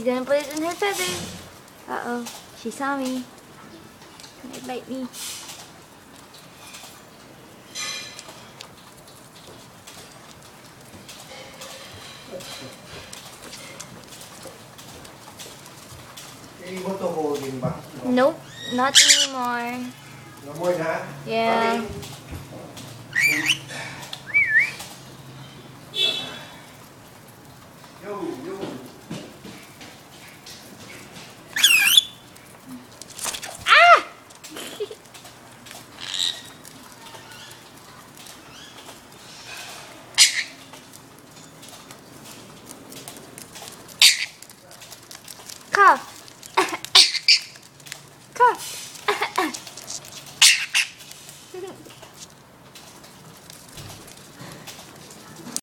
gonna put it in her feathers. Uh-oh. She saw me. Might bite me. Able to holding ba? Nope, not anymore. No more na? Yeah. Yo, yo. Ah! Cough.